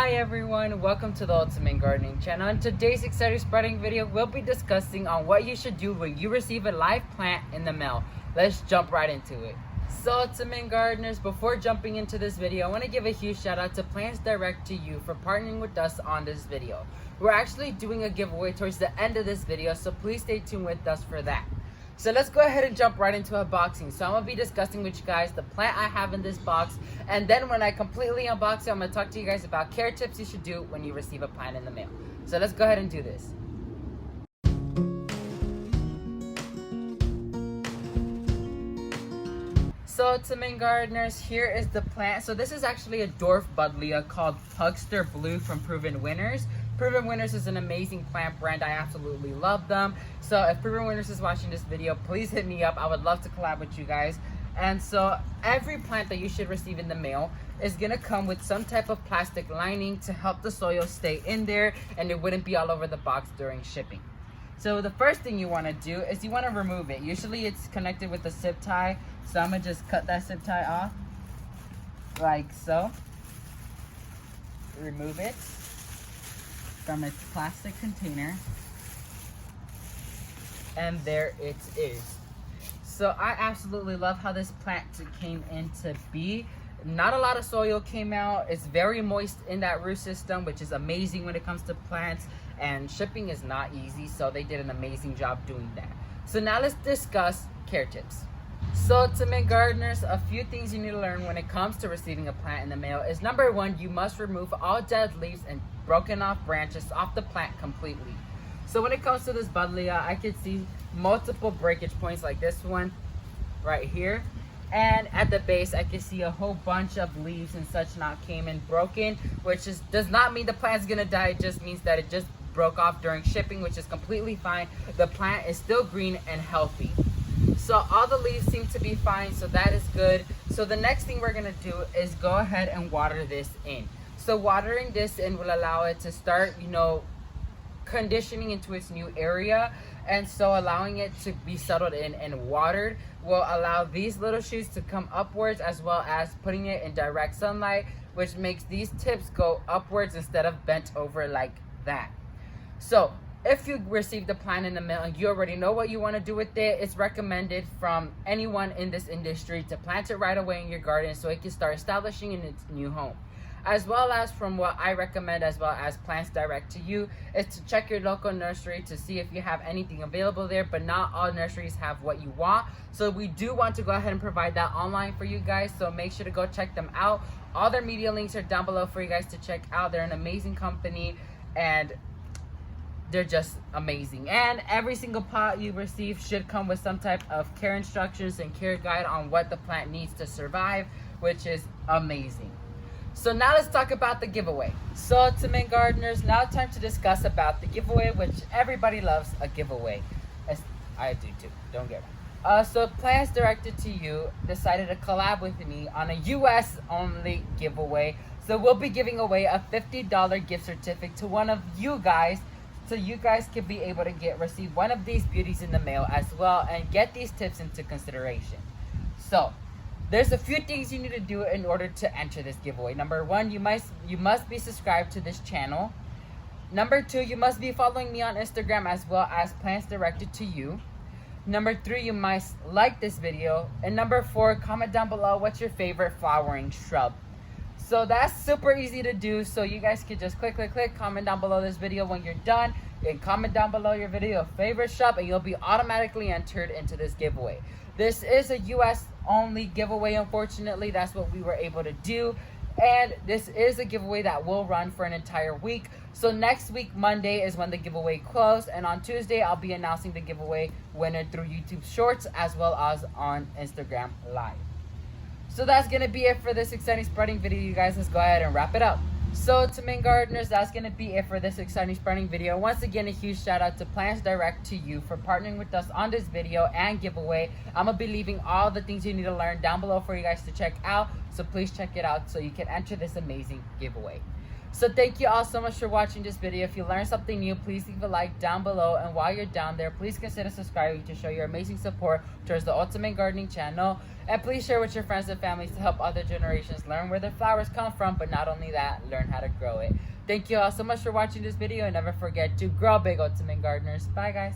Hi everyone, welcome to the Ultimate Gardening channel. In today's exciting spreading video, we'll be discussing on what you should do when you receive a live plant in the mail. Let's jump right into it. So Ultimate Gardeners, before jumping into this video, I want to give a huge shout out to Plants Direct to You for partnering with us on this video. We're actually doing a giveaway towards the end of this video, so please stay tuned with us for that. So let's go ahead and jump right into unboxing. So I'm going to be discussing with you guys the plant I have in this box. And then when I completely unbox it, I'm going to talk to you guys about care tips you should do when you receive a plant in the mail. So let's go ahead and do this. So Ultimate Gardeners, here is the plant. So this is actually a dwarf Buddleia called Pugster Blue from Proven Winners. Proven Winners is an amazing plant brand. I absolutely love them. So if Proven Winners is watching this video, please hit me up. I would love to collab with you guys. And so every plant that you should receive in the mail is going to come with some type of plastic lining to help the soil stay in there and it wouldn't be all over the box during shipping. So the first thing you want to do is you want to remove it. Usually it's connected with a zip tie. So I'm going to just cut that zip tie off like so. Remove it from its plastic container, and there it is. So I absolutely love how this plant came into be. Not a lot of soil came out. It's very moist in that root system, which is amazing when it comes to plants, and shipping is not easy, so they did an amazing job doing that. So now let's discuss care tips. So Ultimate Gardeners, a few things you need to learn when it comes to receiving a plant in the mail is number one, you must remove all dead leaves and broken off branches off the plant completely. So when it comes to this Buddleia, I can see multiple breakage points like this one right here. And at the base, I can see a whole bunch of leaves and such not came in broken, which does not mean the plant's gonna die. It just means that it just broke off during shipping, which is completely fine. The plant is still green and healthy. So all the leaves seem to be fine, so that is good. So the next thing we're gonna do is go ahead and water this in. So watering this in will allow it to start, conditioning into its new area. And so allowing it to be settled in and watered will allow these little shoots to come upwards, as well as putting it in direct sunlight, which makes these tips go upwards instead of bent over like that. So if you receive the plant in the mail and you already know what you want to do with it, it's recommended from anyone in this industry to plant it right away in your garden so it can start establishing in its new home. As well as from what I recommend, as well as Plants Direct to You, is to check your local nursery to see if you have anything available there, but not all nurseries have what you want. So we do want to go ahead and provide that online for you guys, so make sure to go check them out. All their media links are down below for you guys to check out. They're an amazing company and they're just amazing. And every single pot you receive should come with some type of care instructions and care guide on what the plant needs to survive, which is amazing. So now let's talk about the giveaway. So Ultimate Gardeners, now time to discuss about the giveaway, which everybody loves a giveaway. As I do too, don't get me. So Plants Directed to You decided to collab with me on a US only giveaway. So we'll be giving away a $50 gift certificate to one of you guys, so you guys can be able to receive one of these beauties in the mail as well and get these tips into consideration. So there's a few things you need to do in order to enter this giveaway. Number one, you must be subscribed to this channel. Number two, you must be following me on Instagram as well as Plants Directed to You. Number three, you must like this video. And number four, comment down below what's your favorite flowering shrub. So that's super easy to do. So you guys can just click, comment down below this video when you're done. And comment down below your video favorite shrub and you'll be automatically entered into this giveaway. This is a US only giveaway, unfortunately. That's what we were able to do. And this is a giveaway that will run for an entire week. So next week, Monday, is when the giveaway closed. And on Tuesday, I'll be announcing the giveaway winner through YouTube Shorts as well as on Instagram Live. So that's going to be it for this exciting spreading video, you guys. Let's go ahead and wrap it up. So Ultimate Gardeners, that's going to be it for this exciting spreading video. Once again, a huge shout out to Plants Direct to You for partnering with us on this video and giveaway. I'm going to be leaving all the things you need to learn down below for you guys to check out. So please check it out so you can enter this amazing giveaway. So thank you all so much for watching this video. If you learned something new, please leave a like down below. And while you're down there, please consider subscribing to show your amazing support towards the Ultimate Gardening channel. And please share with your friends and families to help other generations learn where their flowers come from. But not only that, learn how to grow it. Thank you all so much for watching this video. And never forget to grow big, Ultimate Gardeners. Bye, guys.